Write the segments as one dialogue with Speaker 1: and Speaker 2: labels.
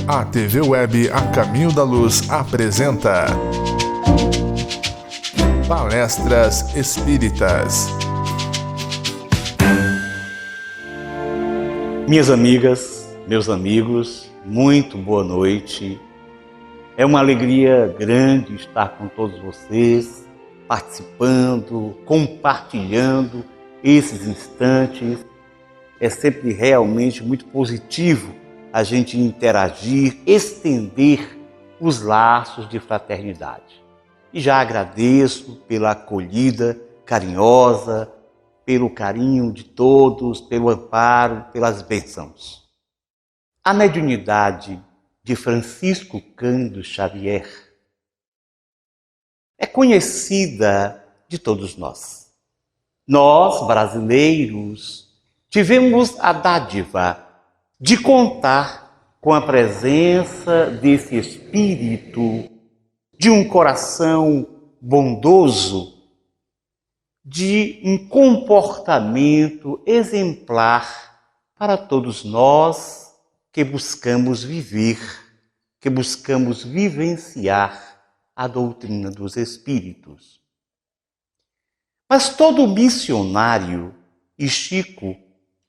Speaker 1: A TV Web A Caminho da Luz apresenta Palestras Espíritas.
Speaker 2: Minhas amigas, meus amigos, muito boa noite. É uma alegria grande estar com todos vocês, participando, compartilhando esses instantes. É sempre realmente muito positivo a gente interagir, estender os laços de fraternidade. E já agradeço pela acolhida carinhosa, pelo carinho de todos, pelo amparo, pelas bênçãos. A mediunidade de Francisco Cândido Xavier é conhecida de todos nós. Nós, brasileiros, tivemos a dádiva de contar com a presença desse espírito, de um coração bondoso, de um comportamento exemplar para todos nós que buscamos viver, que buscamos vivenciar a doutrina dos Espíritos. Mas todo missionário, e Chico,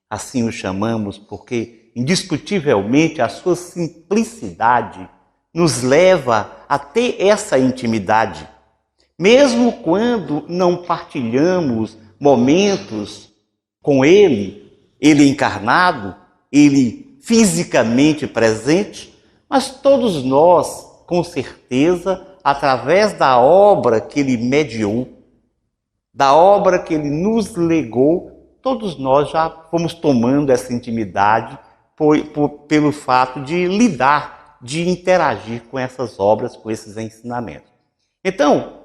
Speaker 2: assim o chamamos porque indiscutivelmente a sua simplicidade nos leva a ter essa intimidade, mesmo quando não partilhamos momentos com ele encarnado, ele fisicamente presente, mas todos nós, com certeza, através da obra que ele mediou, da obra que ele nos legou, todos nós já fomos tomando essa intimidade pelo fato de lidar, de interagir com essas obras, com esses ensinamentos. Então,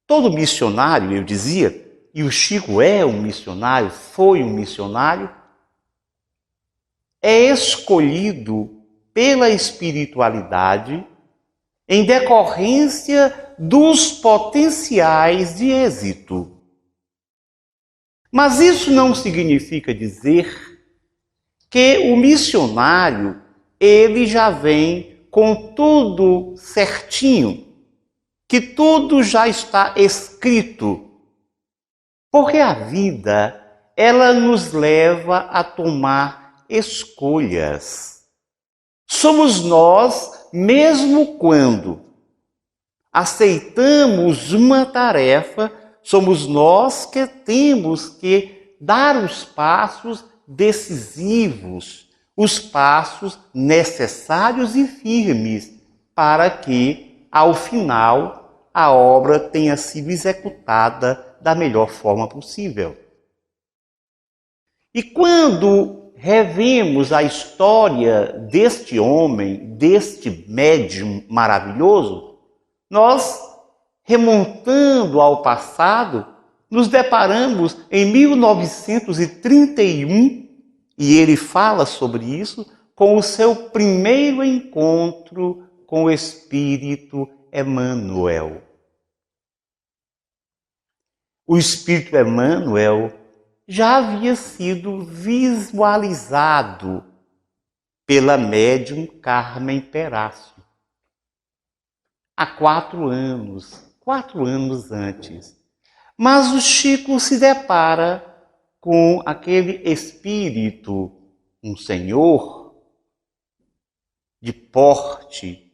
Speaker 2: todo missionário, eu dizia, e o Chico é um missionário, foi um missionário, é escolhido pela espiritualidade em decorrência dos potenciais de êxito. Mas isso não significa dizer que o missionário, ele já vem com tudo certinho, que tudo já está escrito. Porque a vida, ela nos leva a tomar escolhas. Somos nós, mesmo quando aceitamos uma tarefa, somos nós que temos que dar os passos decisivos, os passos necessários e firmes para que, ao final, a obra tenha sido executada da melhor forma possível. E quando revemos a história deste homem, deste médium maravilhoso, nós, remontando ao passado, nos deparamos em 1931, e ele fala sobre isso, com o seu primeiro encontro com o Espírito Emmanuel. O Espírito Emmanuel já havia sido visualizado pela médium Carmen Perácio há 4 anos antes. Mas o Chico se depara com aquele espírito, um senhor de porte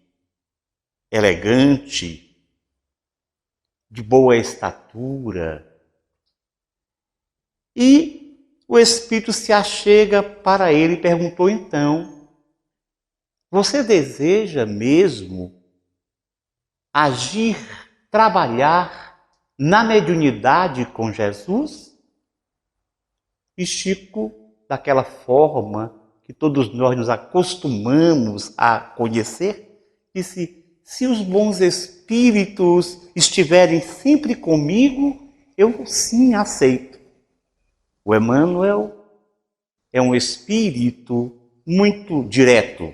Speaker 2: elegante, de boa estatura. E o espírito se achega para ele e perguntou então: você deseja mesmo agir, trabalhar na mediunidade com Jesus? E Chico, daquela forma que todos nós nos acostumamos a conhecer, disse: se os bons espíritos estiverem sempre comigo, eu sim aceito. O Emmanuel é um espírito muito direto,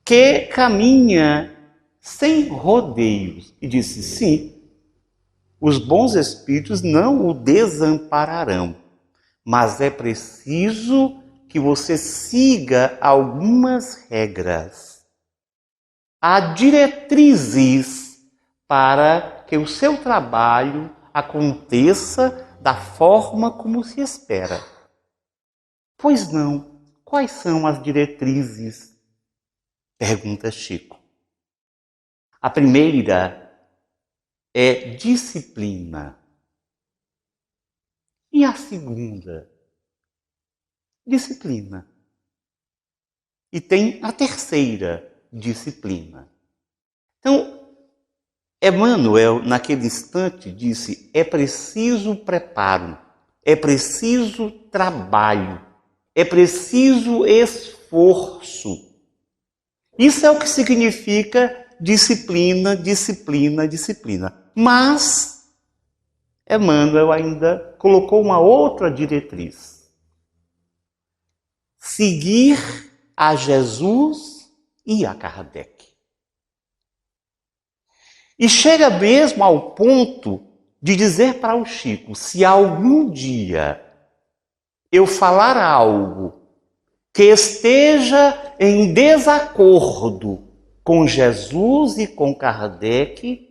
Speaker 2: que caminha sem rodeios. E disse: sim, Os bons espíritos não o desampararão, mas é preciso que você siga algumas regras. Há diretrizes para que o seu trabalho aconteça da forma como se espera. Pois não, quais são as diretrizes? Pergunta Chico. A primeira é disciplina. E a segunda? Disciplina. E tem a terceira, disciplina. Então, Emmanuel, naquele instante, disse: é preciso preparo, é preciso trabalho, é preciso esforço. Isso é o que significa disciplina, disciplina, disciplina. Mas Emmanuel ainda colocou uma outra diretriz. Seguir a Jesus e a Kardec. E chega mesmo ao ponto de dizer para o Chico: se algum dia eu falar algo que esteja em desacordo com Jesus e com Kardec,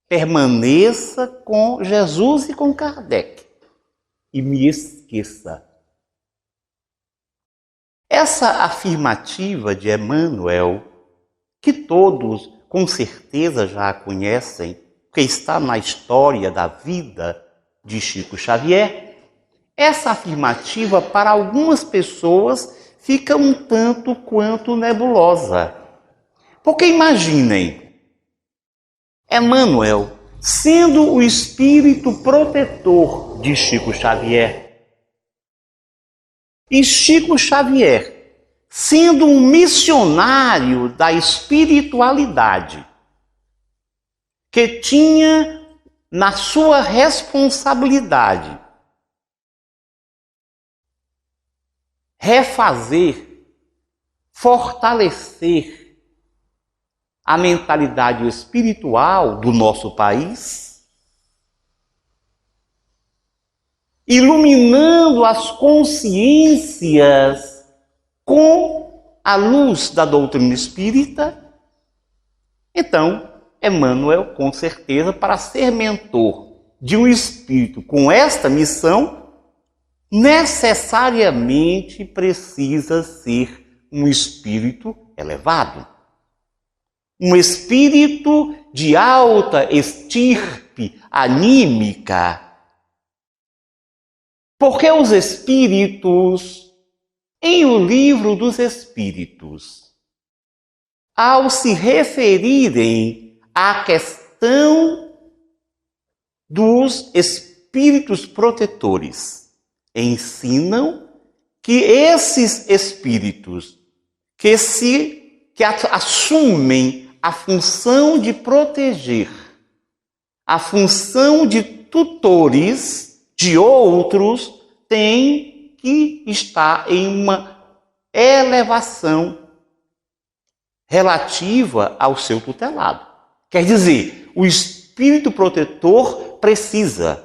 Speaker 2: permaneça com Jesus e com Kardec e me esqueça. Essa afirmativa de Emmanuel, que todos com certeza já a conhecem, porque está na história da vida de Chico Xavier, essa afirmativa para algumas pessoas fica um tanto quanto nebulosa. Porque imaginem, Emmanuel sendo o espírito protetor de Chico Xavier, e Chico Xavier sendo um missionário da espiritualidade, que tinha na sua responsabilidade refazer, fortalecer a mentalidade espiritual do nosso país, iluminando as consciências com a luz da doutrina espírita. Então, Emmanuel, com certeza, para ser mentor de um espírito com esta missão, necessariamente precisa ser um espírito elevado. Um espírito de alta estirpe anímica. Porque os espíritos, em O Livro dos Espíritos, ao se referirem à questão dos espíritos protetores, ensinam que esses espíritos que assumem a função de proteger, a função de tutores de outros, têm que estar em uma elevação relativa ao seu tutelado. Quer dizer, o espírito protetor precisa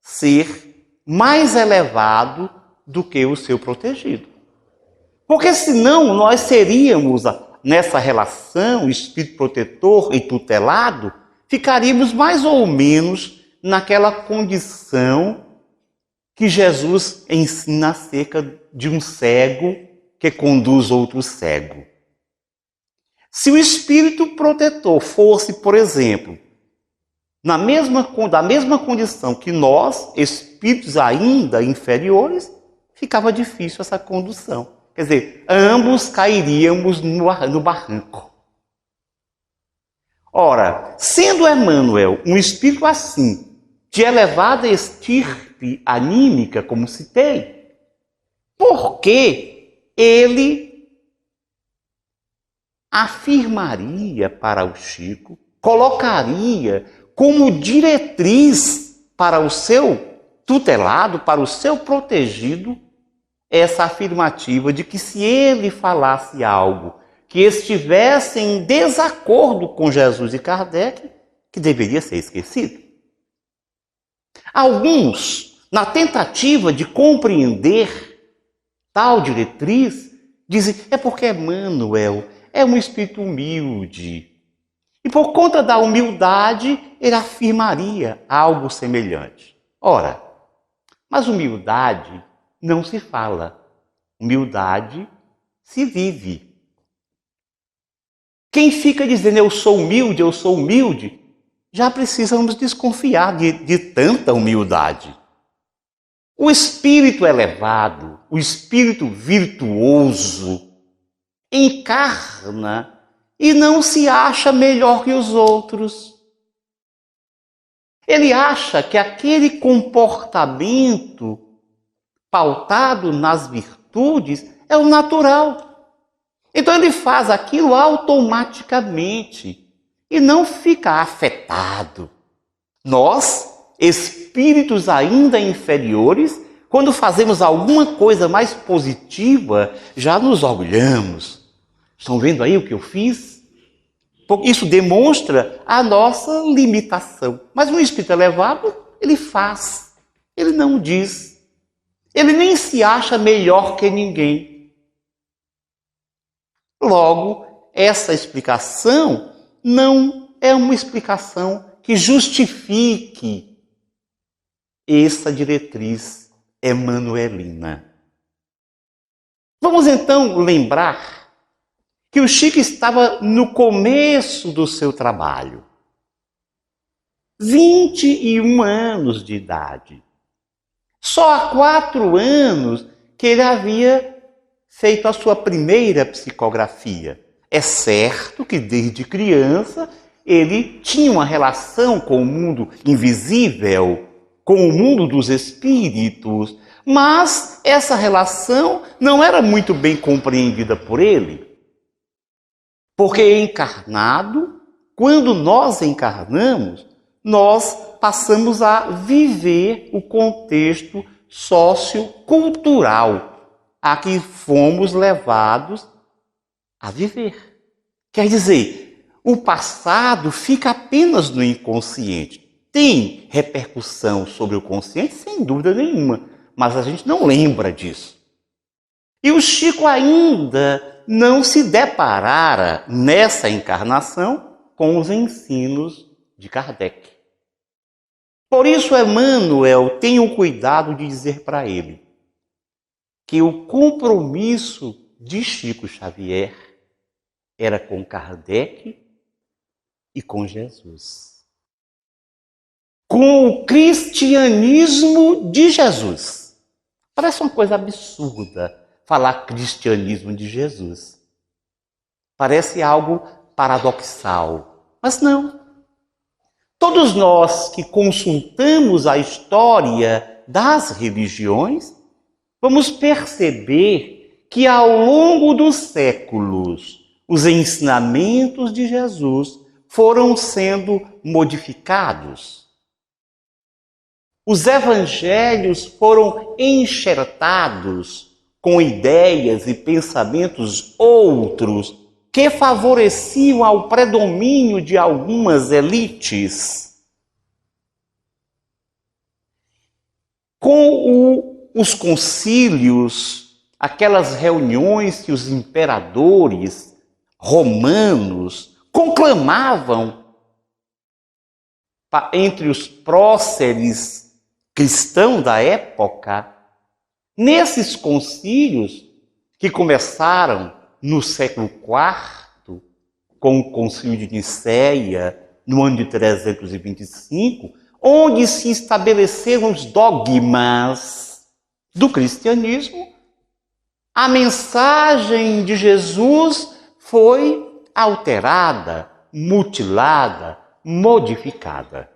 Speaker 2: ser mais elevado do que o seu protegido. Porque senão nós seríamos, nessa relação espírito protetor e tutelado, ficaríamos mais ou menos naquela condição que Jesus ensina acerca de um cego que conduz outro cego. Se o espírito protetor fosse, por exemplo, da mesma condição que nós, espíritos ainda inferiores, ficava difícil essa condução. Quer dizer, ambos cairíamos no barranco. Ora, sendo Emmanuel um espírito assim, de elevada estirpe anímica, como citei, por que ele afirmaria para o Chico, colocaria como diretriz para o seu tutelado, para o seu protegido, essa afirmativa de que se ele falasse algo que estivesse em desacordo com Jesus e Kardec, que deveria ser esquecido? Alguns, na tentativa de compreender tal diretriz, dizem, é porque Emmanuel é um espírito humilde. E por conta da humildade, ele afirmaria algo semelhante. Ora, mas humildade não se fala. Humildade se vive. Quem fica dizendo eu sou humilde, já precisamos desconfiar de tanta humildade. O espírito elevado, o espírito virtuoso, encarna e não se acha melhor que os outros. Ele acha que aquele comportamento pautado nas virtudes é o natural. Então ele faz aquilo automaticamente e não fica afetado. Nós, espíritos ainda inferiores, quando fazemos alguma coisa mais positiva, já nos orgulhamos. Estão vendo aí o que eu fiz? Isso demonstra a nossa limitação. Mas um espírito elevado, ele faz. Ele não diz. Ele nem se acha melhor que ninguém. Logo, essa explicação não é uma explicação que justifique essa diretriz emmanuelina. Vamos então lembrar que o Chico estava no começo do seu trabalho. 21 anos de idade. Só há 4 anos que ele havia feito a sua primeira psicografia. É certo que desde criança ele tinha uma relação com o mundo invisível, com o mundo dos espíritos, mas essa relação não era muito bem compreendida por ele. Porque encarnado, quando nós encarnamos, nós passamos a viver o contexto sociocultural a que fomos levados a viver. Quer dizer, o passado fica apenas no inconsciente. Tem repercussão sobre o consciente, sem dúvida nenhuma, mas a gente não lembra disso. E o Chico ainda não se deparara nessa encarnação com os ensinos de Kardec. Por isso, Emmanuel tem o cuidado de dizer para ele que o compromisso de Chico Xavier era com Kardec e com Jesus. Com o cristianismo de Jesus. Parece uma coisa absurda falar cristianismo de Jesus. Parece algo paradoxal, mas não. Todos nós que consultamos a história das religiões, vamos perceber que ao longo dos séculos, os ensinamentos de Jesus foram sendo modificados. Os evangelhos foram enxertados com ideias e pensamentos outros que favoreciam ao predomínio de algumas elites. Com os concílios, aquelas reuniões que os imperadores romanos conclamavam entre os próceres cristãos da época, nesses concílios que começaram no século IV, com o concílio de Nicéia, no ano de 325, onde se estabeleceram os dogmas do cristianismo, a mensagem de Jesus foi alterada, mutilada, modificada.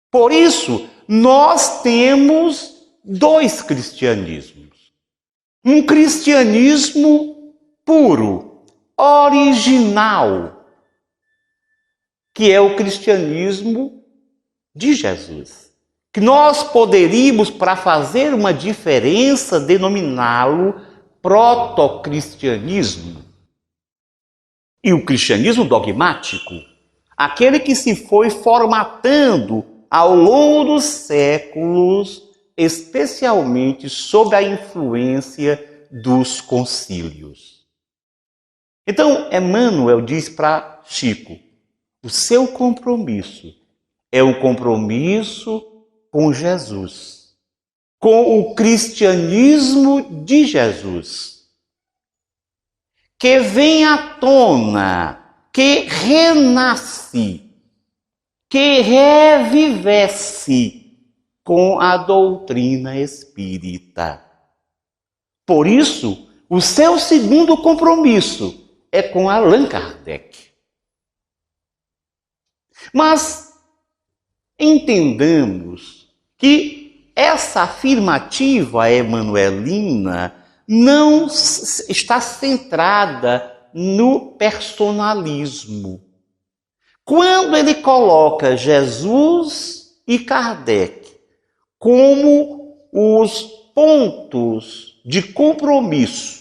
Speaker 2: Por isso, nós temos 2 cristianismos. Um cristianismo puro, original, que é o cristianismo de Jesus. Que nós poderíamos, para fazer uma diferença, denominá-lo protocristianismo. E o cristianismo dogmático, aquele que se foi formatando ao longo dos séculos, especialmente sob a influência dos concílios. Então, Emmanuel diz para Chico, o seu compromisso é um compromisso com Jesus, com o cristianismo de Jesus, que vem à tona, que renasce, que revivesse com a doutrina espírita. Por isso, o seu segundo compromisso é com Allan Kardec. Mas entendamos que essa afirmativa emanuelina não está centrada no personalismo. Quando ele coloca Jesus e Kardec como os pontos de compromisso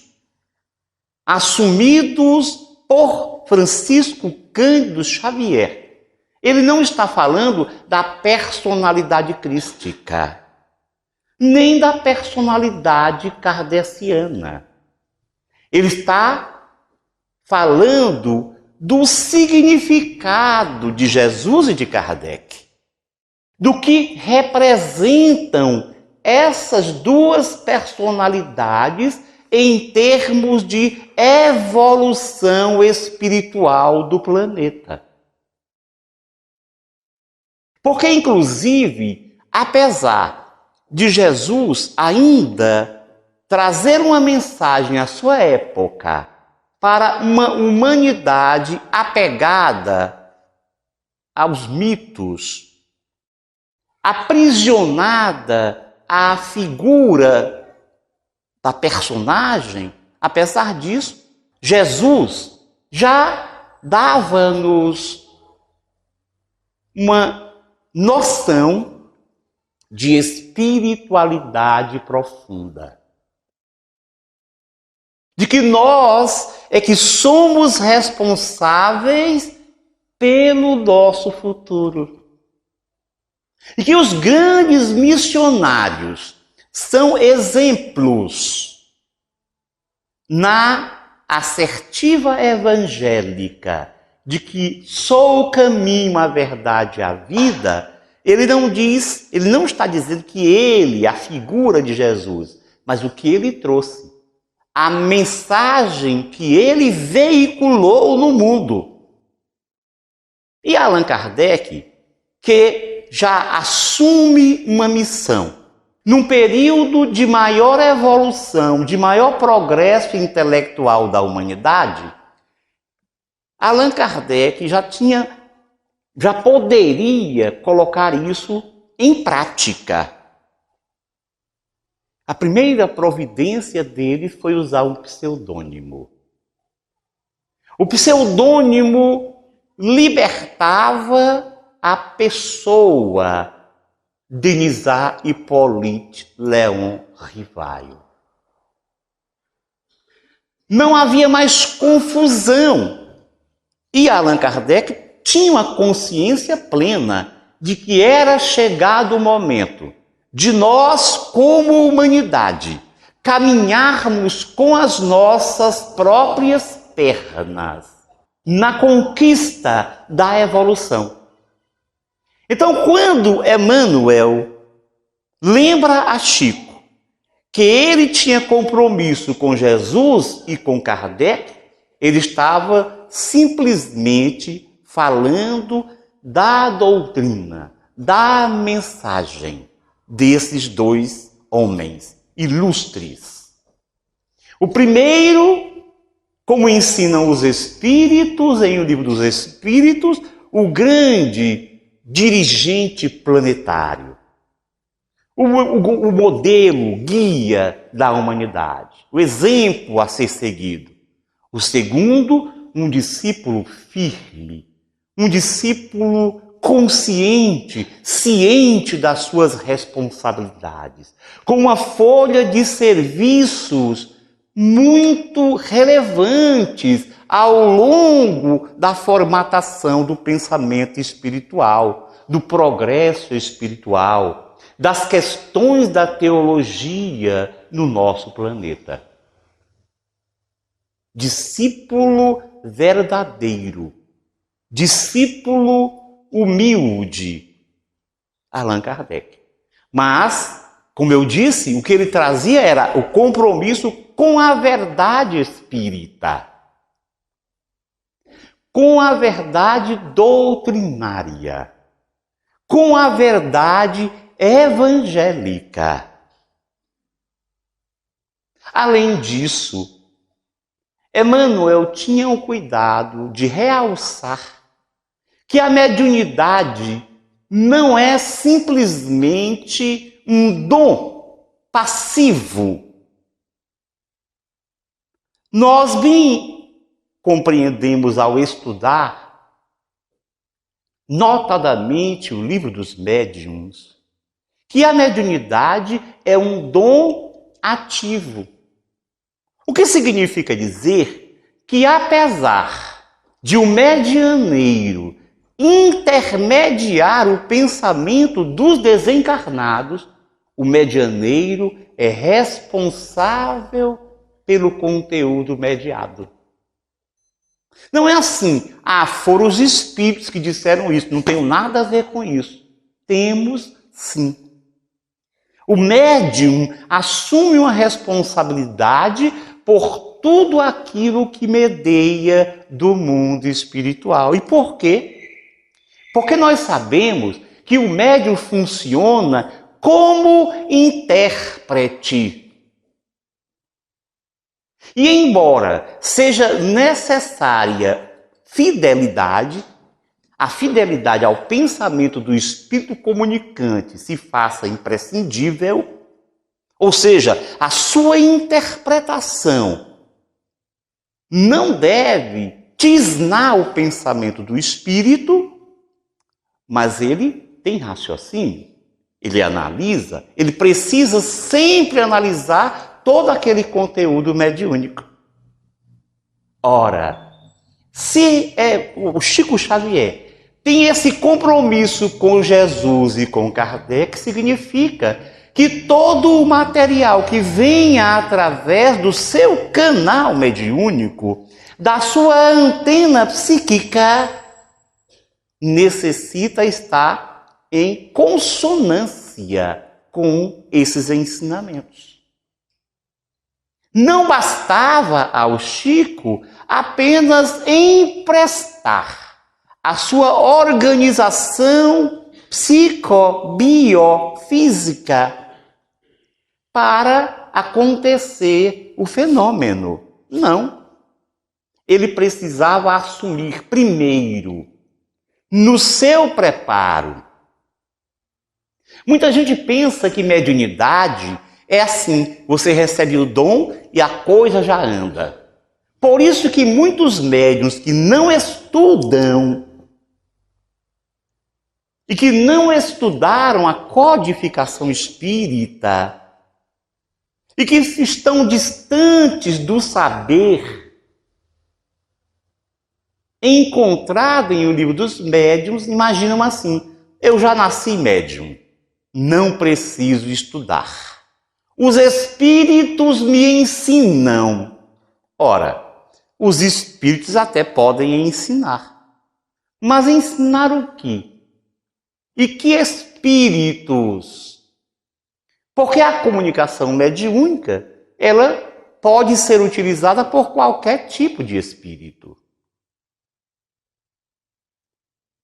Speaker 2: assumidos por Francisco Cândido Xavier, ele não está falando da personalidade crística, nem da personalidade kardeciana. Ele está falando do significado de Jesus e de Kardec, do que representam essas duas personalidades em termos de evolução espiritual do planeta. Porque, inclusive, apesar de Jesus ainda trazer uma mensagem à sua época para uma humanidade apegada aos mitos, aprisionada à figura da personagem, apesar disso, Jesus já dava-nos uma noção de espiritualidade profunda. De que nós é que somos responsáveis pelo nosso futuro. E que os grandes missionários são exemplos na assertiva evangélica de que sou o caminho, a verdade e a vida. Ele não está dizendo que ele, a figura de Jesus, mas o que ele trouxe, a mensagem que ele veiculou no mundo. E Allan Kardec, que já assume uma missão, num período de maior evolução, de maior progresso intelectual da humanidade, Allan Kardec já poderia colocar isso em prática. A primeira providência dele foi usar um pseudônimo. O pseudônimo libertava a pessoa Denisard Hippolyte Léon Rivaio. Não havia mais confusão. E Allan Kardec tinha uma consciência plena de que era chegado o momento de nós, como humanidade, caminharmos com as nossas próprias pernas na conquista da evolução. Então, quando Emmanuel lembra a Chico que ele tinha compromisso com Jesus e com Kardec, ele estava simplesmente falando da doutrina, da mensagem desses dois homens ilustres. O primeiro, como ensinam os Espíritos, em O Livro dos Espíritos, o grande dirigente planetário, o modelo, guia da humanidade, o exemplo a ser seguido. O segundo, um discípulo firme, um discípulo consciente, ciente das suas responsabilidades, com uma folha de serviços muito relevantes ao longo da formatação do pensamento espiritual, do progresso espiritual, das questões da teologia no nosso planeta. Discípulo verdadeiro, discípulo humilde, Allan Kardec. Mas, como eu disse, o que ele trazia era o compromisso com a verdade espírita, com a verdade doutrinária, com a verdade evangélica. Além disso, Emmanuel tinha o cuidado de realçar que a mediunidade não é simplesmente um dom passivo. Nós bem compreendemos ao estudar, notadamente, o Livro dos Médiuns, que a mediunidade é um dom ativo. O que significa dizer que, apesar de o medianeiro intermediar o pensamento dos desencarnados, o medianeiro é responsável pelo conteúdo mediado. Não é assim, foram os espíritos que disseram isso, não tenho nada a ver com isso. Temos sim. O médium assume uma responsabilidade por tudo aquilo que medeia do mundo espiritual. E por quê? Porque nós sabemos que o médium funciona como intérprete. E embora seja necessária fidelidade, a fidelidade ao pensamento do espírito comunicante se faça imprescindível, ou seja, a sua interpretação não deve tisnar o pensamento do espírito, mas ele tem raciocínio, ele analisa, ele precisa sempre analisar todo aquele conteúdo mediúnico. Ora, se o Chico Xavier tem esse compromisso com Jesus e com Kardec, significa que todo o material que venha através do seu canal mediúnico, da sua antena psíquica, necessita estar em consonância com esses ensinamentos. Não bastava ao Chico apenas emprestar a sua organização psicobiofísica para acontecer o fenômeno. Não. Ele precisava assumir primeiro, no seu preparo. Muita gente pensa que mediunidade é assim, você recebe o dom e a coisa já anda. Por isso que muitos médiuns que não estudam e que não estudaram a codificação espírita e que estão distantes do saber encontrado em O Livro dos Médiuns, imaginam assim: eu já nasci médium, não preciso estudar. Os espíritos me ensinam. Ora, os espíritos até podem ensinar. Mas ensinar o quê? E que espíritos? Porque a comunicação mediúnica, ela pode ser utilizada por qualquer tipo de espírito.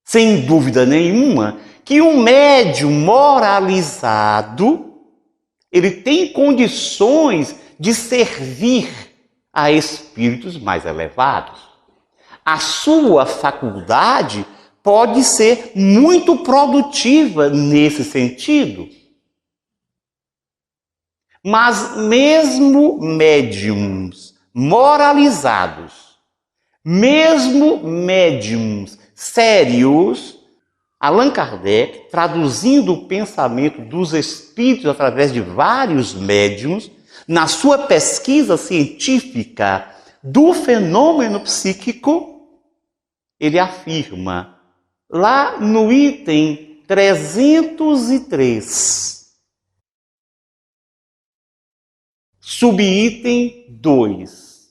Speaker 2: Sem dúvida nenhuma que um médium moralizado, ele tem condições de servir a espíritos mais elevados. A sua faculdade pode ser muito produtiva nesse sentido. Mas mesmo médiums moralizados, mesmo médiums sérios, Allan Kardec, traduzindo o pensamento dos espíritos através de vários médiuns, na sua pesquisa científica do fenômeno psíquico, ele afirma, lá no item 303. Subitem 2,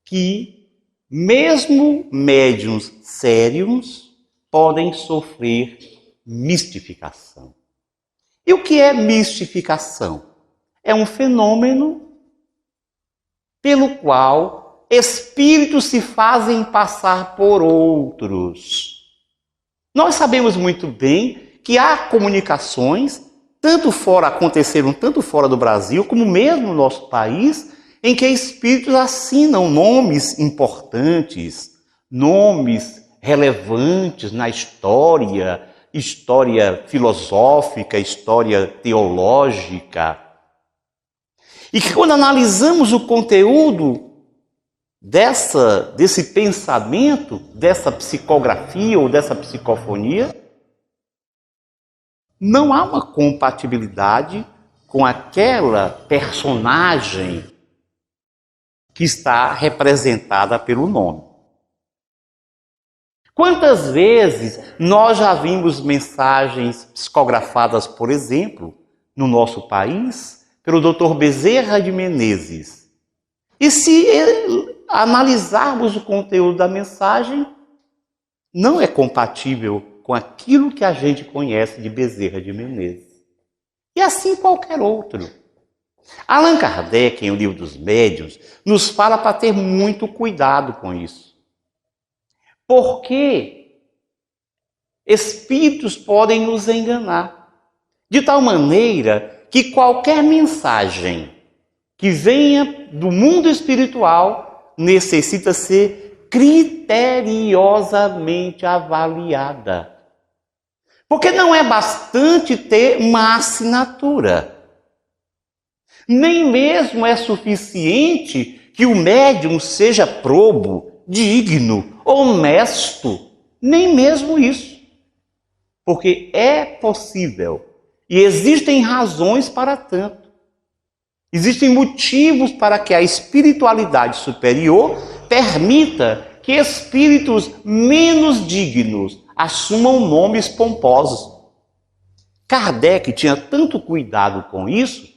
Speaker 2: que mesmo médiuns sérios podem sofrer mistificação. E o que é mistificação? É um fenômeno pelo qual espíritos se fazem passar por outros. Nós sabemos muito bem que há comunicações, aconteceram tanto fora do Brasil, como mesmo no nosso país, em que espíritos assinam nomes importantes, nomes relevantes na história filosófica, história teológica. E que quando analisamos o conteúdo desse pensamento, dessa psicografia ou dessa psicofonia, não há uma compatibilidade com aquela personagem que está representada pelo nome. Quantas vezes nós já vimos mensagens psicografadas, por exemplo, no nosso país, pelo Dr. Bezerra de Menezes? E se analisarmos o conteúdo da mensagem, não é compatível com aquilo que a gente conhece de Bezerra de Menezes. E assim qualquer outro. Allan Kardec, em O Livro dos Médiuns, nos fala para ter muito cuidado com isso. Porque espíritos podem nos enganar. De tal maneira que qualquer mensagem que venha do mundo espiritual necessita ser criteriosamente avaliada. Porque não é bastante ter uma assinatura. Nem mesmo é suficiente que o médium seja probo, digno, honesto. Nem mesmo isso. Porque é possível. E existem razões para tanto. Existem motivos para que a espiritualidade superior permita que espíritos menos dignos assumam nomes pomposos. Kardec tinha tanto cuidado com isso,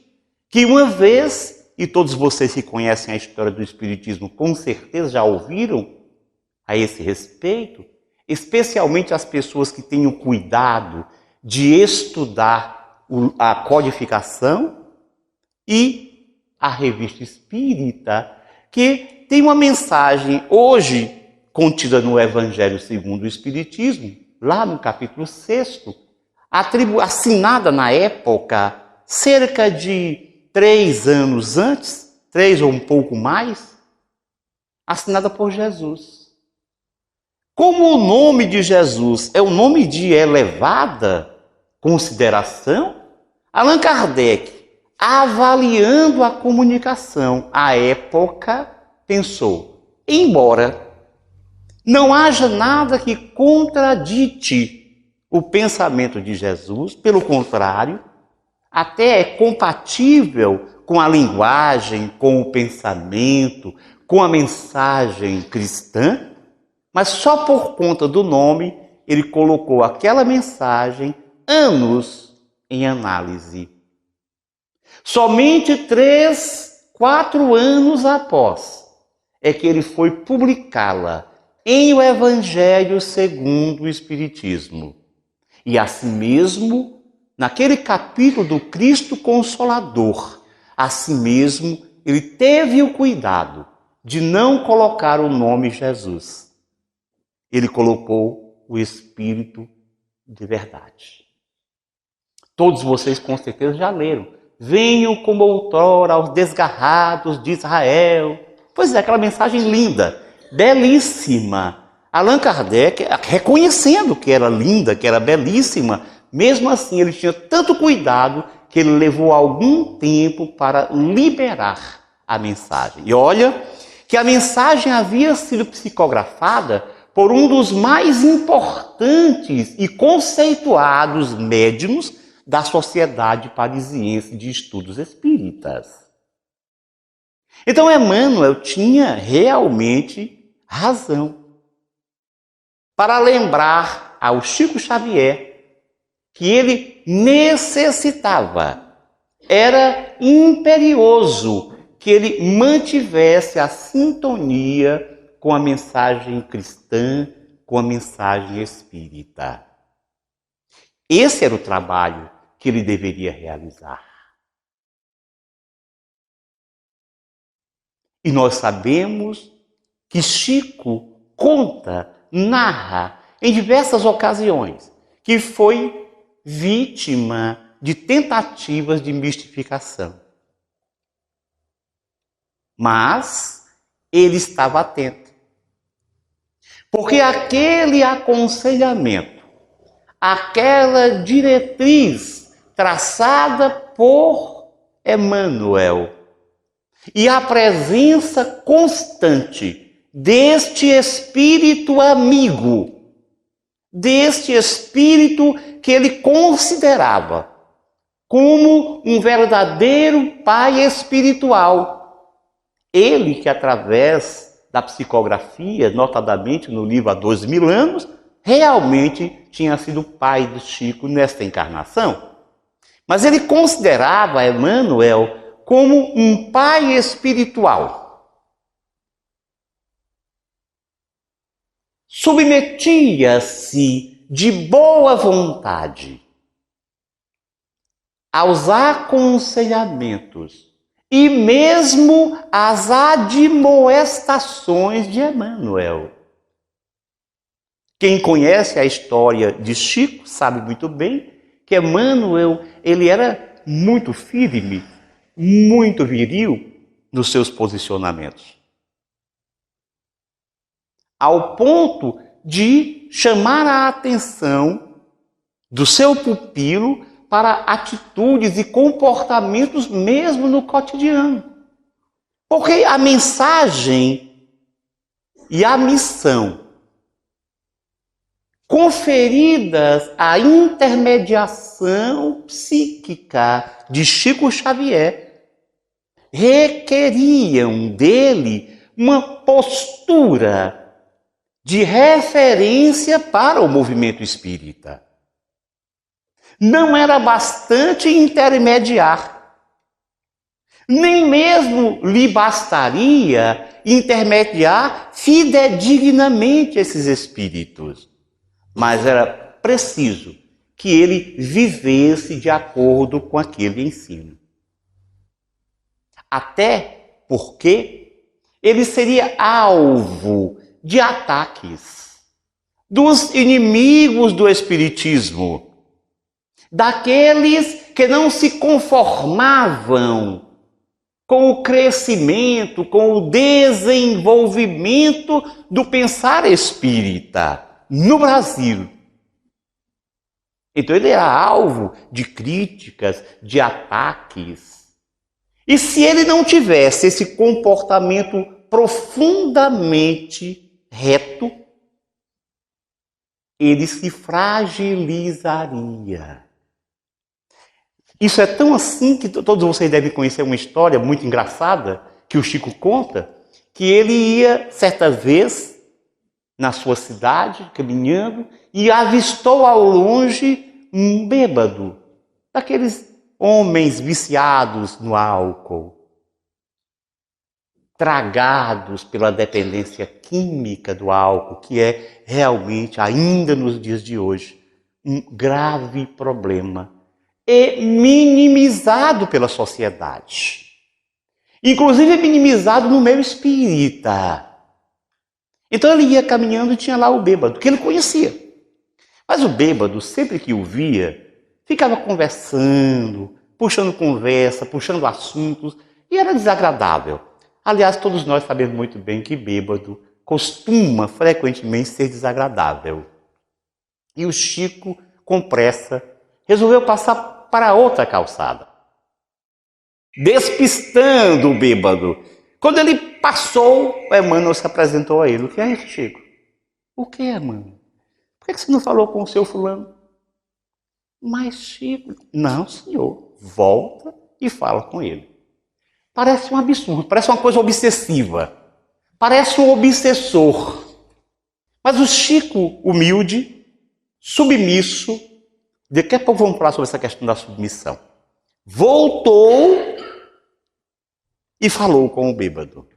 Speaker 2: que uma vez, e todos vocês que conhecem a história do Espiritismo com certeza já ouviram a esse respeito, especialmente as pessoas que têm o cuidado de estudar a codificação e a Revista Espírita, que tem uma mensagem hoje contida no Evangelho segundo o Espiritismo, lá no capítulo 6, assinada na época, cerca de 3 anos antes, 3 ou um pouco mais, assinada por Jesus. Como o nome de Jesus é um nome de elevada consideração, Allan Kardec, avaliando a comunicação à época, pensou, embora não haja nada que contradite o pensamento de Jesus, pelo contrário, até é compatível com a linguagem, com o pensamento, com a mensagem cristã, mas só por conta do nome ele colocou aquela mensagem anos em análise. Somente 3, 4 anos após é que ele foi publicá-la em O Evangelho segundo o Espiritismo. E assim mesmo, naquele capítulo do Cristo Consolador, assim mesmo ele teve o cuidado de não colocar o nome Jesus. Ele colocou o Espírito de verdade. Todos vocês com certeza já leram. Venham como outrora aos desgarrados de Israel. Pois é, aquela mensagem linda, belíssima. Allan Kardec, reconhecendo que era linda, que era belíssima, mesmo assim ele tinha tanto cuidado que ele levou algum tempo para liberar a mensagem. E olha que a mensagem havia sido psicografada por um dos mais importantes e conceituados médiuns da Sociedade Parisiense de Estudos Espíritas. Então Emmanuel tinha realmente razão para lembrar ao Chico Xavier que ele necessitava. Era imperioso que ele mantivesse a sintonia com a mensagem cristã, com a mensagem espírita. Esse era o trabalho que ele deveria realizar. E nós sabemos que Chico conta, narra em diversas ocasiões que foi vítima de tentativas de mistificação. Mas ele estava atento. Porque aquele aconselhamento, aquela diretriz traçada por Emmanuel e a presença constante deste espírito amigo, deste espírito que ele considerava como um verdadeiro pai espiritual. Ele que, através da psicografia, notadamente no livro Há 2000 anos, realmente tinha sido pai do Chico nesta encarnação. Mas ele considerava Emmanuel como um pai espiritual. Submetia-se de boa vontade aos aconselhamentos e mesmo às admoestações de Emmanuel. Quem conhece a história de Chico sabe muito bem que Emmanuel, ele era muito firme, muito viril nos seus posicionamentos. Ao ponto de chamar a atenção do seu pupilo para atitudes e comportamentos mesmo no cotidiano. Porque a mensagem e a missão conferidas à intermediação psíquica de Chico Xavier requeriam dele uma postura de referência para o movimento espírita. Não era bastante intermediar. Nem mesmo lhe bastaria intermediar fidedignamente esses espíritos. Mas era preciso que ele vivesse de acordo com aquele ensino. Até porque ele seria alvo de ataques dos inimigos do espiritismo, daqueles que não se conformavam com o crescimento, com o desenvolvimento do pensar espírita no Brasil. Então ele era alvo de críticas, de ataques. E se ele não tivesse esse comportamento profundamente reto, ele se fragilizaria. Isso é tão assim que todos vocês devem conhecer uma história muito engraçada que o Chico conta, que ele ia, certa vez, na sua cidade, caminhando, e avistou ao longe um bêbado, daqueles homens viciados no álcool, tragados pela dependência química do álcool, que é realmente, ainda nos dias de hoje, um grave problema e minimizado pela sociedade. Inclusive minimizado no meio espírita. Então ele ia caminhando e tinha lá o bêbado, que ele conhecia. Mas o bêbado, sempre que o via, ficava conversando, puxando conversa, puxando assuntos, e era desagradável. Aliás, todos nós sabemos muito bem que bêbado costuma frequentemente ser desagradável. E o Chico, com pressa, resolveu passar para outra calçada, despistando o bêbado. Quando ele passou, o Emmanuel se apresentou a ele. O que é isso, Chico? O que é, Emmanuel? Por que você não falou com o seu fulano? Mas, Chico... Não, senhor. Volta e fala com ele. Parece um absurdo, parece uma coisa obsessiva. Parece um obsessor. Mas o Chico, humilde, submisso, Daqui a pouco vamos falar sobre essa questão da submissão. Voltou e falou com o bêbado.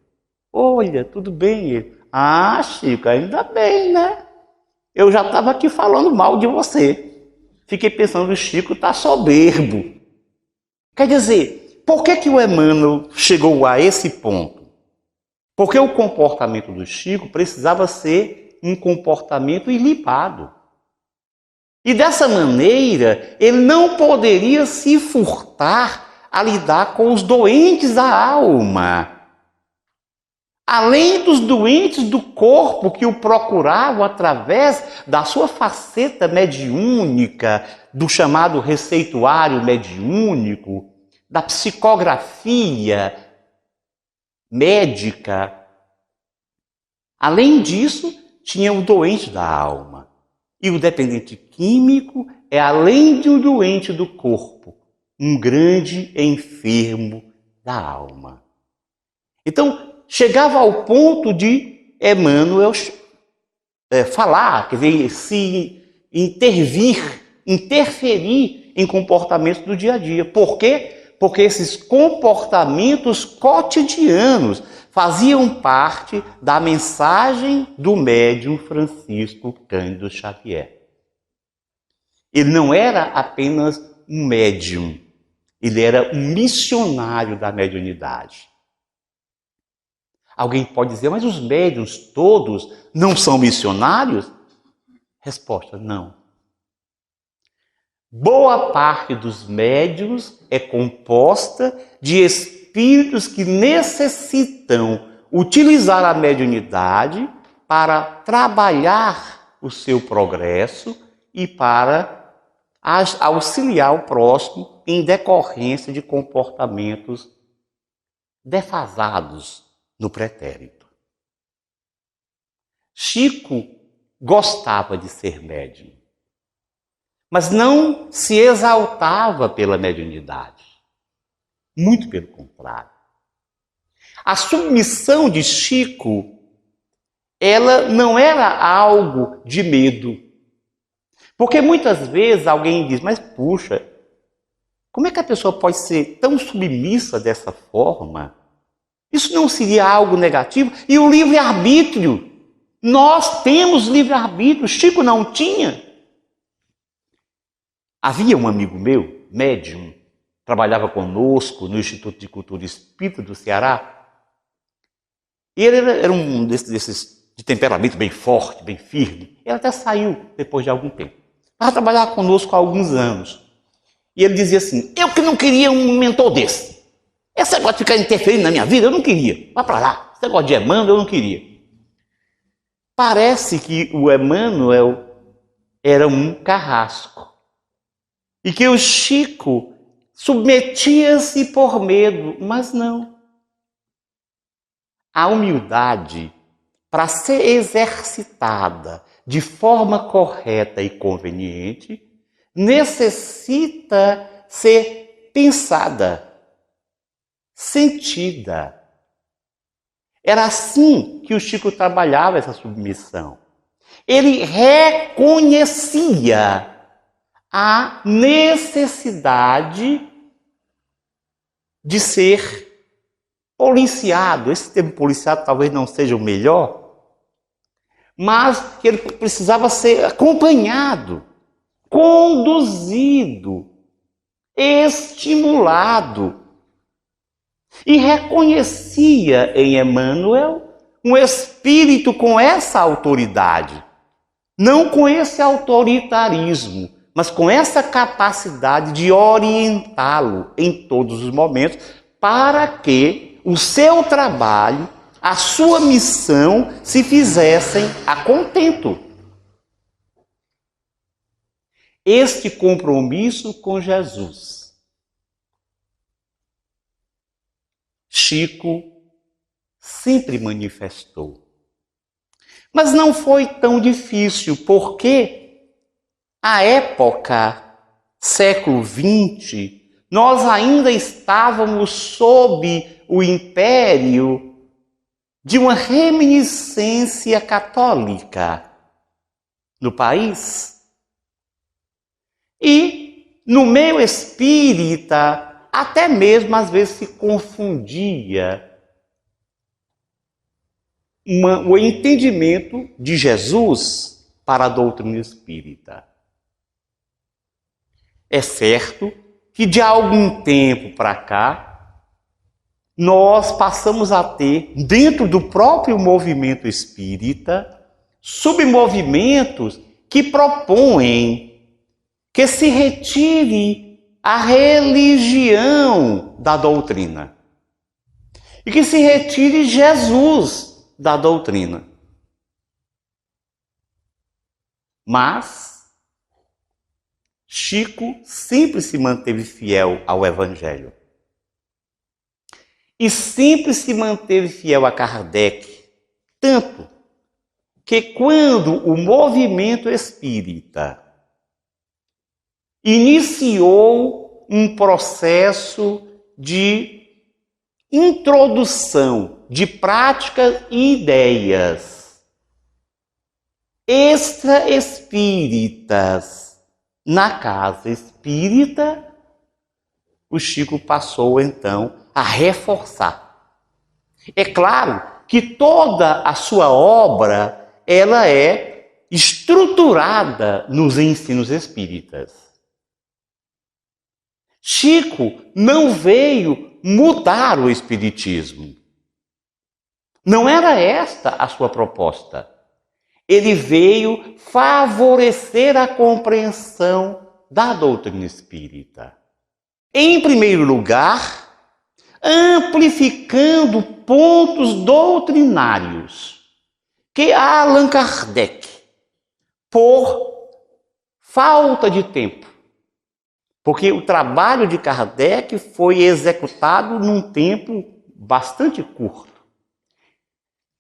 Speaker 2: Olha, tudo bem? Ele, Chico, ainda bem, né? Eu já estava aqui falando mal de você. Fiquei pensando, o Chico está soberbo. Quer dizer, por que o Emmanuel chegou a esse ponto? Porque o comportamento do Chico precisava ser um comportamento ilibado. E dessa maneira, ele não poderia se furtar a lidar com os doentes da alma. Além dos doentes do corpo que o procuravam através da sua faceta mediúnica, do chamado receituário mediúnico, da psicografia médica. Além disso, tinha o doente da alma. E o dependente químico é, além de um doente do corpo, um grande enfermo da alma. Então, chegava ao ponto de Emmanuel falar, quer dizer, se interferir em comportamentos do dia a dia. Por quê? Porque esses comportamentos cotidianos faziam parte da mensagem do médium Francisco Cândido Xavier. Ele não era apenas um médium, ele era um missionário da mediunidade. Alguém pode dizer, mas os médiuns todos não são missionários? Resposta, não. Boa parte dos médiuns é composta de espíritos que necessitam utilizar a mediunidade para trabalhar o seu progresso e para auxiliar o próximo em decorrência de comportamentos defasados no pretérito. Chico gostava de ser médium, mas não se exaltava pela mediunidade. Muito pelo contrário. A submissão de Chico, ela não era algo de medo. Porque muitas vezes alguém diz, mas puxa, como é que a pessoa pode ser tão submissa dessa forma? Isso não seria algo negativo? E o livre-arbítrio? Nós temos livre-arbítrio, Chico não tinha. Havia um amigo meu, médium, trabalhava conosco no Instituto de Cultura Espírita do Ceará. E ele era um desses de temperamento bem forte, bem firme. Ele até saiu depois de algum tempo. Mas trabalhava conosco há alguns anos. E ele dizia assim, eu que não queria um mentor desse. Esse negócio de ficar interferindo na minha vida, eu não queria. Vai para lá. Esse negócio de Emmanuel, eu não queria. Parece que o Emmanuel era um carrasco. E que o Chico submetia-se por medo, mas não. A humildade, para ser exercitada de forma correta e conveniente, necessita ser pensada, sentida. Era assim que o Chico trabalhava essa submissão. Ele reconhecia a necessidade de ser policiado. Esse termo policiado talvez não seja o melhor, mas que ele precisava ser acompanhado, conduzido, estimulado. E reconhecia em Emmanuel um espírito com essa autoridade, não com esse autoritarismo, mas com essa capacidade de orientá-lo em todos os momentos para que o seu trabalho, a sua missão se fizessem a contento. Este compromisso com Jesus, Chico sempre manifestou. Mas não foi tão difícil, porque à época, século XX, nós ainda estávamos sob o império de uma reminiscência católica no país. E no meio espírita, até mesmo às vezes se confundia o entendimento de Jesus para a doutrina espírita. É certo que de algum tempo para cá, nós passamos a ter, dentro do próprio movimento espírita, submovimentos que propõem que se retire a religião da doutrina e que se retire Jesus da doutrina. Mas Chico sempre se manteve fiel ao Evangelho. E sempre se manteve fiel a Kardec. Tanto que quando o movimento espírita iniciou um processo de introdução de práticas e ideias extra-espíritas na casa espírita, o Chico passou então a reforçar. É claro que toda a sua obra ela é estruturada nos ensinos espíritas. Chico não veio mudar o espiritismo. Não era esta a sua proposta. Ele veio favorecer a compreensão da doutrina espírita. Em primeiro lugar, amplificando pontos doutrinários que Allan Kardec, por falta de tempo, porque o trabalho de Kardec foi executado num tempo bastante curto.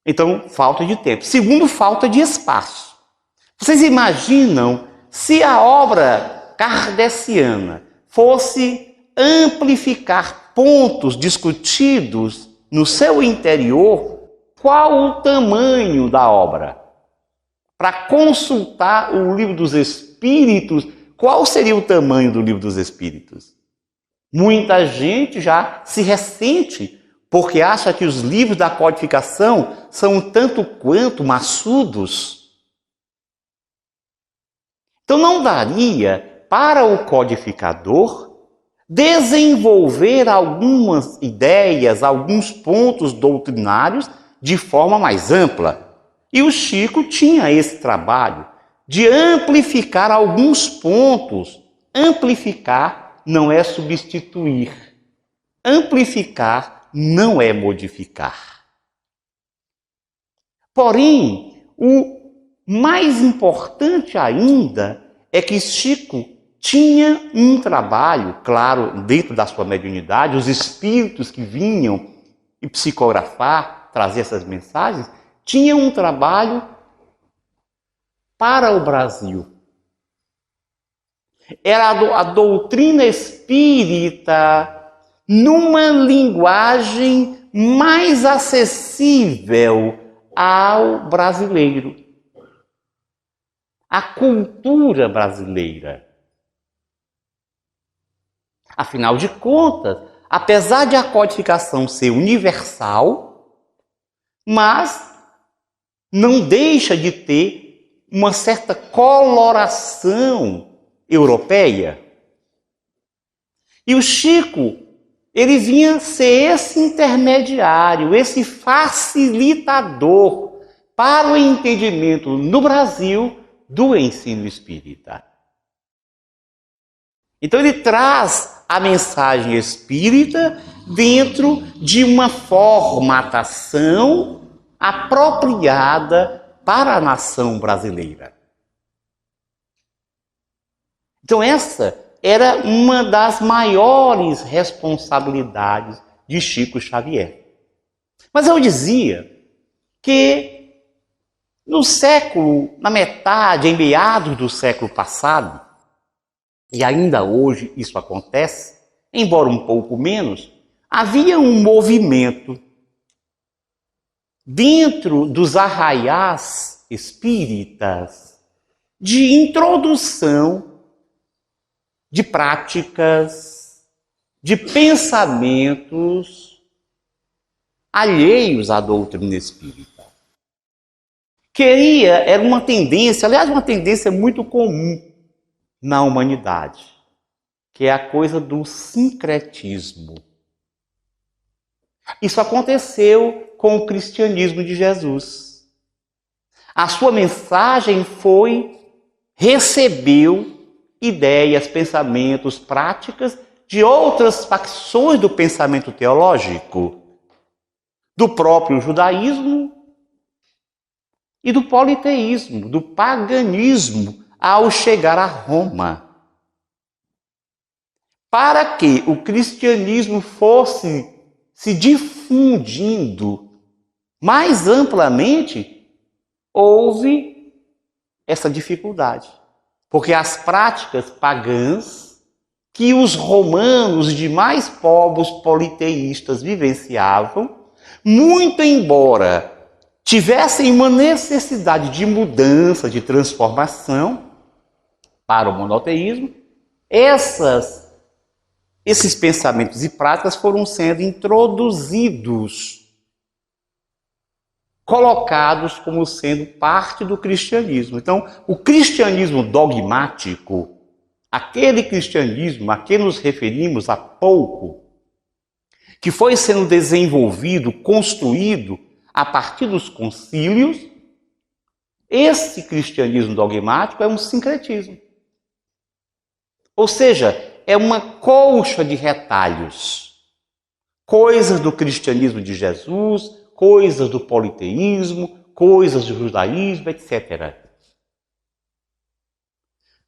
Speaker 2: Então, falta de tempo. Segundo, falta de espaço. Vocês imaginam se a obra kardeciana fosse amplificar pontos discutidos no seu interior, qual o tamanho da obra? Para consultar o Livro dos Espíritos, qual seria o tamanho do Livro dos Espíritos? Muita gente já se ressente porque acha que os livros da codificação são um tanto quanto maçudos. Então não daria para o codificador desenvolver algumas ideias, alguns pontos doutrinários de forma mais ampla. E o Chico tinha esse trabalho de amplificar alguns pontos. Amplificar não é substituir. Amplificar não é modificar. Porém, o mais importante ainda é que Chico tinha um trabalho, claro, dentro da sua mediunidade, os espíritos que vinham e psicografar, trazer essas mensagens, tinham um trabalho para o Brasil. Era a doutrina espírita numa linguagem mais acessível ao brasileiro, à cultura brasileira. Afinal de contas, apesar de a codificação ser universal, mas não deixa de ter uma certa coloração europeia. E o Chico, ele vinha ser esse intermediário, esse facilitador para o entendimento no Brasil do ensino espírita. Então ele traz a mensagem espírita dentro de uma formatação apropriada para a nação brasileira. Então essa era uma das maiores responsabilidades de Chico Xavier. Mas eu dizia que na metade, em meados do século passado, e ainda hoje isso acontece, embora um pouco menos, havia um movimento dentro dos arraiais espíritas de introdução de práticas, de pensamentos alheios à doutrina espírita. Era uma tendência, aliás, uma tendência muito comum na humanidade, que é a coisa do sincretismo. Isso aconteceu com o cristianismo de Jesus. A sua mensagem recebeu ideias, pensamentos, práticas de outras facções do pensamento teológico, do próprio judaísmo e do politeísmo, do paganismo, ao chegar a Roma. Para que o cristianismo fosse se difundindo mais amplamente, houve essa dificuldade. Porque as práticas pagãs que os romanos e demais povos politeístas vivenciavam, muito embora tivessem uma necessidade de mudança, de transformação para o monoteísmo, esses pensamentos e práticas foram sendo introduzidos, colocados como sendo parte do cristianismo. Então, o cristianismo dogmático, aquele cristianismo a que nos referimos há pouco, que foi sendo desenvolvido, construído a partir dos concílios, esse cristianismo dogmático é um sincretismo. Ou seja, é uma colcha de retalhos. Coisas do cristianismo de Jesus, coisas do politeísmo, coisas do judaísmo, etc.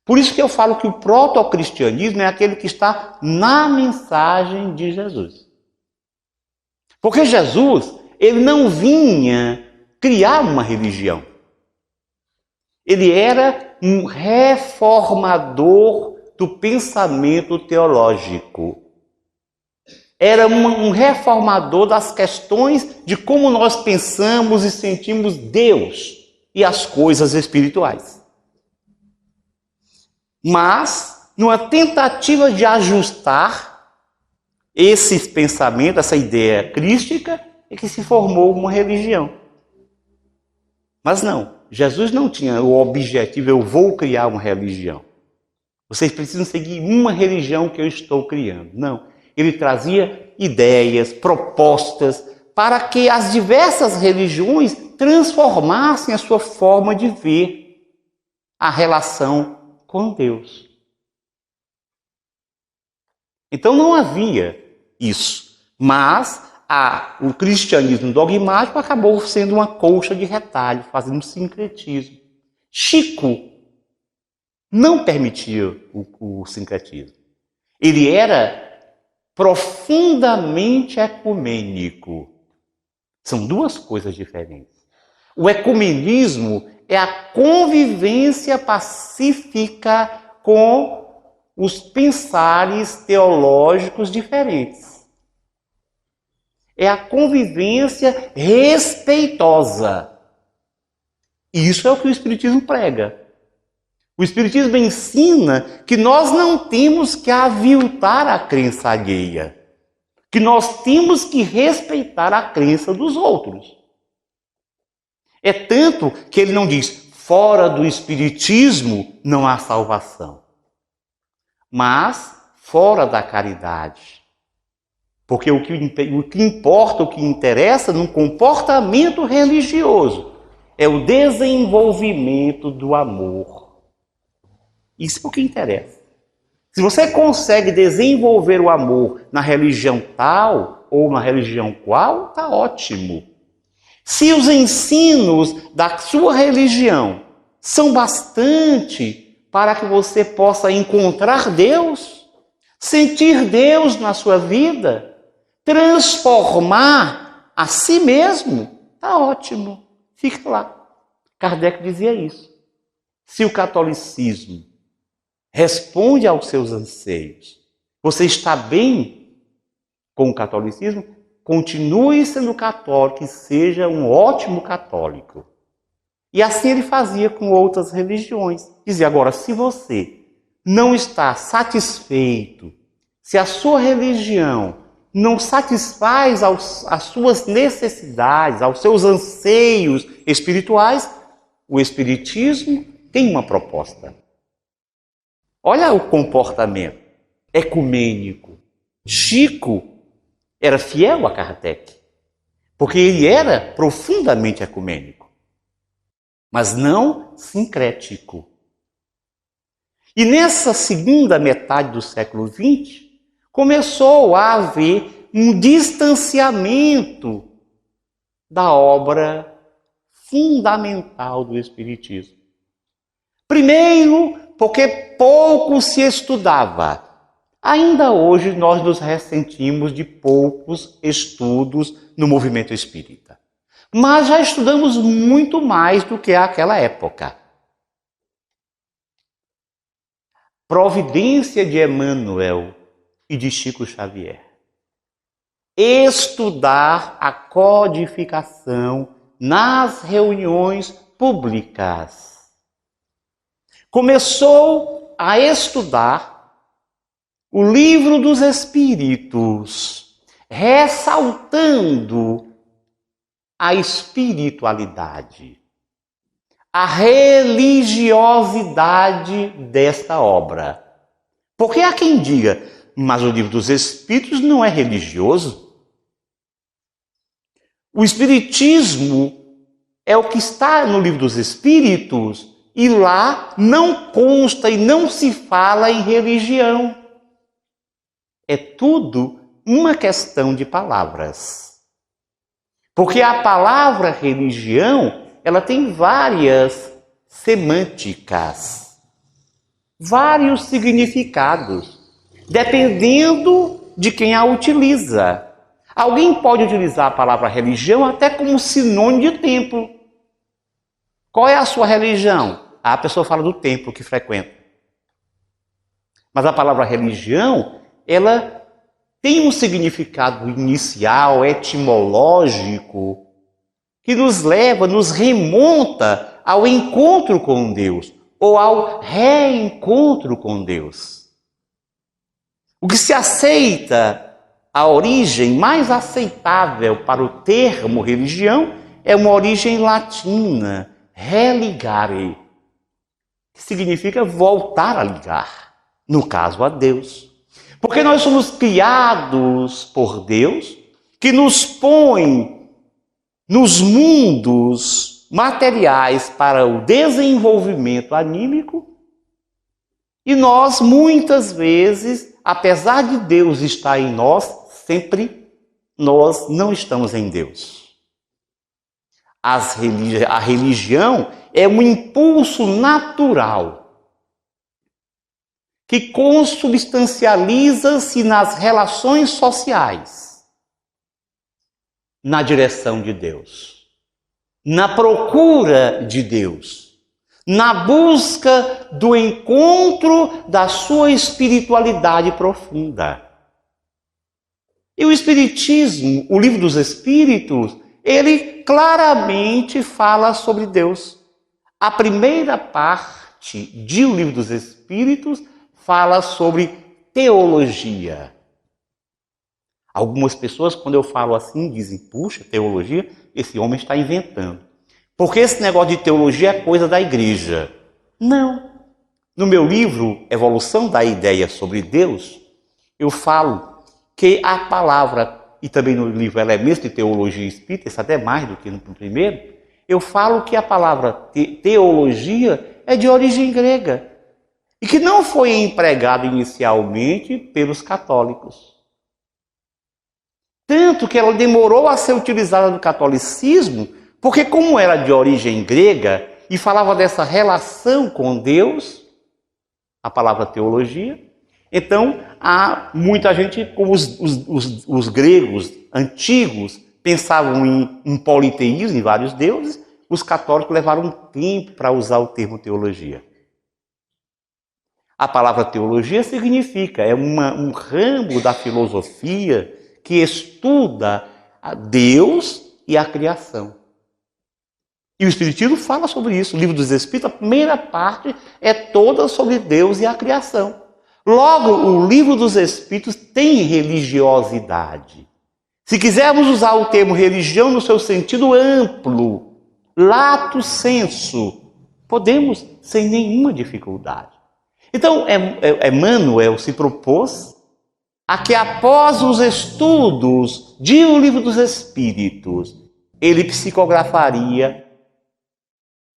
Speaker 2: Por isso que eu falo que o protocristianismo é aquele que está na mensagem de Jesus. Porque Jesus, ele não vinha criar uma religião. Ele era um reformador do pensamento teológico. Era um reformador das questões de como nós pensamos e sentimos Deus e as coisas espirituais. Mas, numa tentativa de ajustar esses pensamentos, essa ideia crística, é que se formou uma religião. Mas não, Jesus não tinha o objetivo, eu vou criar uma religião. Vocês precisam seguir uma religião que eu estou criando. Não. Ele trazia ideias, propostas, para que as diversas religiões transformassem a sua forma de ver a relação com Deus. Então não havia isso. Mas o cristianismo dogmático acabou sendo uma colcha de retalho, fazendo um sincretismo. Chico não permitia o sincretismo. Ele era profundamente ecumênico. São duas coisas diferentes. O ecumenismo é a convivência pacífica com os pensares teológicos diferentes. É a convivência respeitosa. Isso é o que o Espiritismo prega. O Espiritismo ensina que nós não temos que aviltar a crença alheia, que nós temos que respeitar a crença dos outros. É tanto que ele não diz, fora do Espiritismo não há salvação, mas fora da caridade. Porque o que importa, o que interessa no comportamento religioso é o desenvolvimento do amor. Isso é o que interessa. Se você consegue desenvolver o amor na religião tal ou na religião qual, está ótimo. Se os ensinos da sua religião são bastante para que você possa encontrar Deus, sentir Deus na sua vida, transformar a si mesmo, está ótimo. Fica lá. Kardec dizia isso. Se o catolicismo responde aos seus anseios, você está bem com o catolicismo, continue sendo católico e seja um ótimo católico. E assim ele fazia com outras religiões. Dizia, agora, se você não está satisfeito, se a sua religião não satisfaz as suas necessidades, aos seus anseios espirituais, o Espiritismo tem uma proposta. Olha o comportamento ecumênico. Chico era fiel a Kardec, porque ele era profundamente ecumênico, mas não sincrético. E nessa segunda metade do século XX, começou a haver um distanciamento da obra fundamental do Espiritismo. Primeiro, porque pouco se estudava. Ainda hoje nós nos ressentimos de poucos estudos no movimento espírita. Mas já estudamos muito mais do que aquela época. Providência de Emmanuel e de Chico Xavier. Estudar a codificação nas reuniões públicas. Começou a estudar o Livro dos Espíritos, ressaltando a espiritualidade, a religiosidade desta obra. Porque há quem diga, mas o Livro dos Espíritos não é religioso. O Espiritismo é o que está no Livro dos Espíritos e lá não consta e não se fala em religião. É tudo uma questão de palavras. Porque a palavra religião, ela tem várias semânticas, vários significados, dependendo de quem a utiliza. Alguém pode utilizar a palavra religião até como sinônimo de templo. Qual é a sua religião? A pessoa fala do templo que frequenta. Mas a palavra religião, ela tem um significado inicial, etimológico, que nos leva, nos remonta ao encontro com Deus, ou ao reencontro com Deus. O que se aceita, a origem mais aceitável para o termo religião, é uma origem latina, religare, que significa voltar a ligar, no caso a Deus. Porque nós somos criados por Deus, que nos põe nos mundos materiais para o desenvolvimento anímico, e nós, muitas vezes, apesar de Deus estar em nós, sempre nós não estamos em Deus. A religião é um impulso natural que consubstancializa-se nas relações sociais, na direção de Deus, na procura de Deus, na busca do encontro da sua espiritualidade profunda. E o Espiritismo, o Livro dos Espíritos, ele claramente fala sobre Deus. A primeira parte do Livro dos Espíritos fala sobre teologia. Algumas pessoas, quando eu falo assim, dizem, puxa, teologia, esse homem está inventando. Porque esse negócio de teologia é coisa da igreja. Não. No meu livro, Evolução da Ideia sobre Deus, eu falo que a palavra, e também no livro Elementos de Teologia Espírita, isso até mais do que no primeiro, eu falo que a palavra teologia é de origem grega. E que não foi empregado inicialmente pelos católicos. Tanto que ela demorou a ser utilizada no catolicismo, porque como era de origem grega e falava dessa relação com Deus, a palavra teologia, então há muita gente, como os gregos antigos pensavam em um politeísmo, em vários deuses, os católicos levaram um tempo para usar o termo teologia. A palavra teologia significa, é um ramo da filosofia que estuda a Deus e a criação. E o Espiritismo fala sobre isso. O Livro dos Espíritos, a primeira parte é toda sobre Deus e a criação. Logo, o Livro dos Espíritos tem religiosidade. Se quisermos usar o termo religião no seu sentido amplo, lato sensu, podemos sem nenhuma dificuldade. Então, Emmanuel se propôs a que após os estudos de O Livro dos Espíritos, ele psicografaria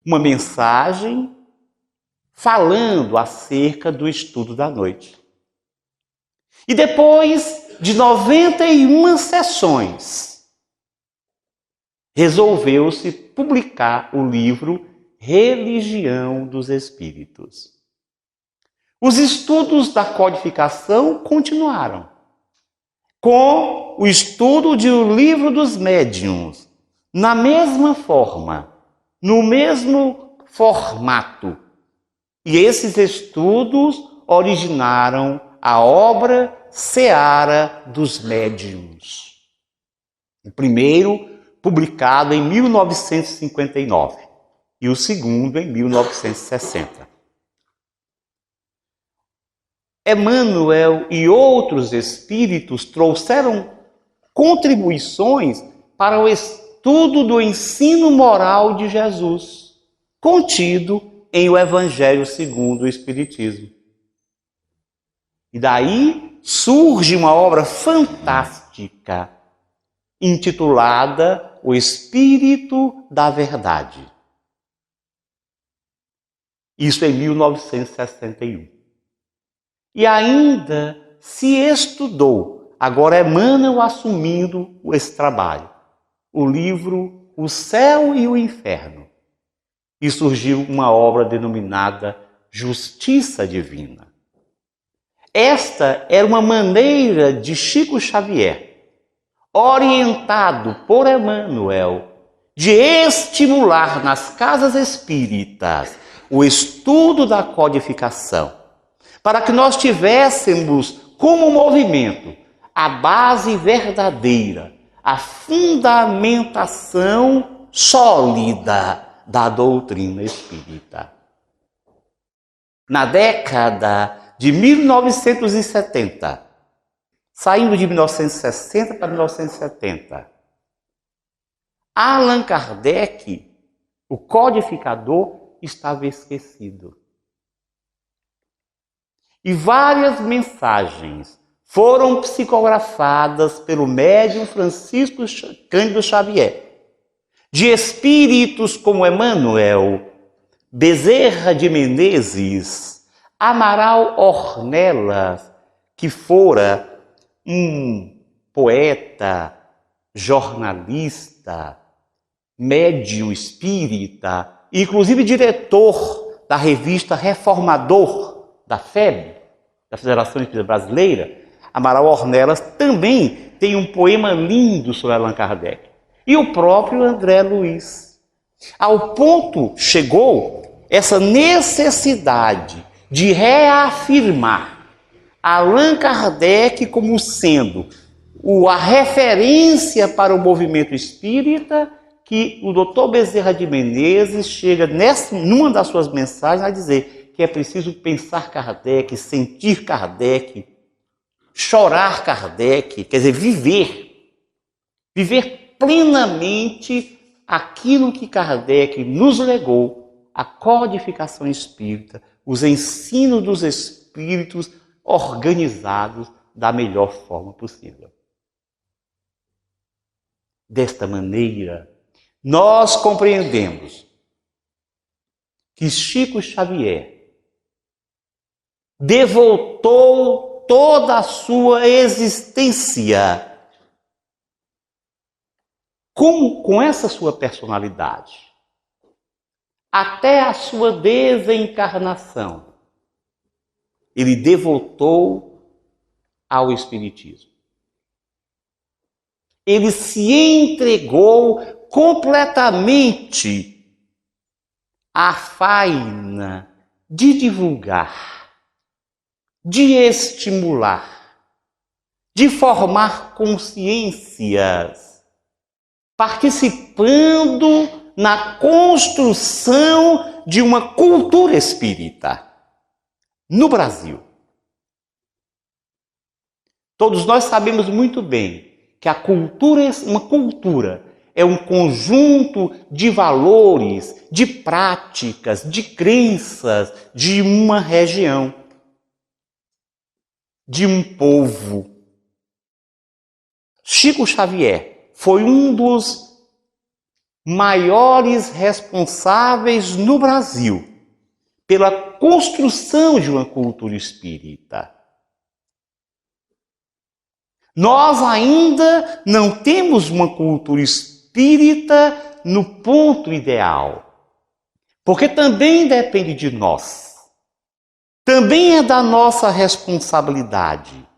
Speaker 2: uma mensagem falando acerca do estudo da noite. E depois de 91 sessões, resolveu-se publicar o livro Religião dos Espíritos. Os estudos da codificação continuaram, com o estudo de O Livro dos Médiuns, na mesma forma, no mesmo formato. E esses estudos originaram a obra Seara dos Médiuns. O primeiro, publicado em 1959, e o segundo em 1960. Emmanuel e outros espíritos trouxeram contribuições para o estudo do ensino moral de Jesus, contido em o Evangelho segundo o Espiritismo. E daí surge uma obra fantástica, intitulada O Espírito da Verdade. Isso em 1961. E ainda se estudou, agora Emmanuel assumindo esse trabalho, o livro O Céu e o Inferno. E surgiu uma obra denominada Justiça Divina. Esta era uma maneira de Chico Xavier, orientado por Emmanuel, de estimular nas casas espíritas o estudo da codificação, para que nós tivéssemos como movimento a base verdadeira, a fundamentação sólida da doutrina espírita. Na década de 1970, saindo de 1960 para 1970, Allan Kardec, o codificador, estava esquecido. E várias mensagens foram psicografadas pelo médium Francisco Cândido Xavier, de espíritos como Emmanuel, Bezerra de Menezes, Amaral Ornelas, que fora um poeta, jornalista, médium espírita, inclusive diretor da revista Reformador da FEB, da Federação Espírita Brasileira. Amaral Ornelas também tem um poema lindo sobre Allan Kardec. E o próprio André Luiz. Ao ponto chegou essa necessidade de reafirmar Allan Kardec como sendo a referência para o movimento espírita, que o Dr. Bezerra de Menezes chega numa das suas mensagens a dizer que é preciso pensar Kardec, sentir Kardec, chorar Kardec, quer dizer, viver plenamente aquilo que Kardec nos legou, a codificação espírita, os ensinos dos espíritos organizados da melhor forma possível. Desta maneira, nós compreendemos que Chico Xavier devotou toda a sua existência com essa sua personalidade, até a sua desencarnação, ele devotou ao Espiritismo. Ele se entregou completamente à faina de divulgar, de estimular, de formar consciências, participando na construção de uma cultura espírita no Brasil. Todos nós sabemos muito bem que uma cultura é um conjunto de valores, de práticas, de crenças de uma região, de um povo. Chico Xavier foi um dos maiores responsáveis no Brasil pela construção de uma cultura espírita. Nós ainda não temos uma cultura espírita no ponto ideal, porque também depende de nós. Também é da nossa responsabilidade.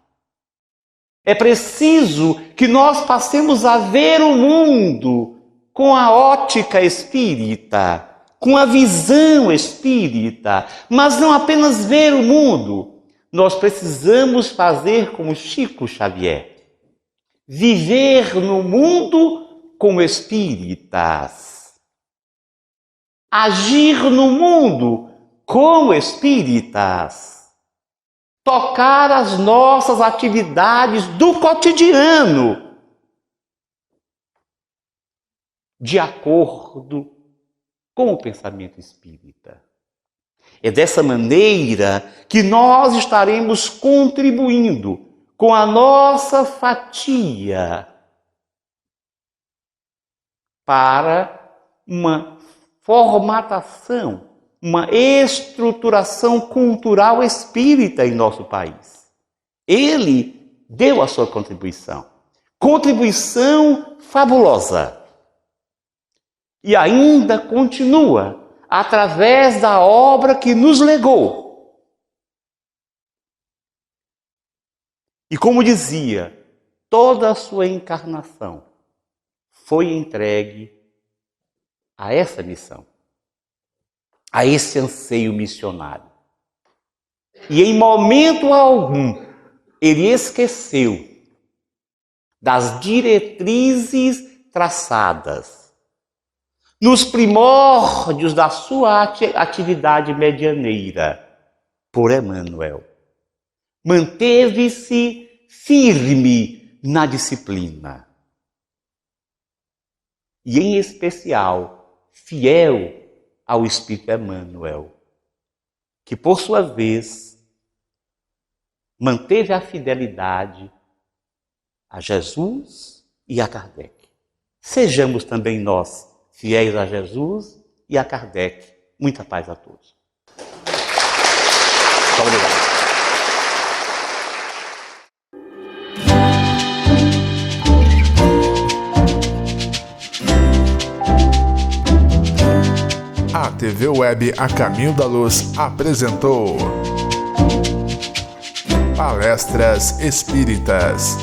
Speaker 2: É preciso que nós passemos a ver o mundo com a ótica espírita, com a visão espírita, mas não apenas ver o mundo. Nós precisamos fazer como Chico Xavier, viver no mundo como espíritas, agir no mundo como espíritas, tocar as nossas atividades do cotidiano de acordo com o pensamento espírita. É dessa maneira que nós estaremos contribuindo com a nossa fatia para uma formatação, uma estruturação cultural espírita em nosso país. Ele deu a sua contribuição fabulosa. E ainda continua através da obra que nos legou. E como dizia, toda a sua encarnação foi entregue a essa missão, a esse anseio missionário. E em momento algum, ele esqueceu das diretrizes traçadas nos primórdios da sua atividade medianeira por Emmanuel. Manteve-se firme na disciplina. E, em especial, fiel ao Espírito Emmanuel, que, por sua vez, manteve a fidelidade a Jesus e a Kardec. Sejamos também nós fiéis a Jesus e a Kardec. Muita paz a todos. Muito obrigado.
Speaker 1: A TV Web A Caminho da Luz apresentou Palestras Espíritas.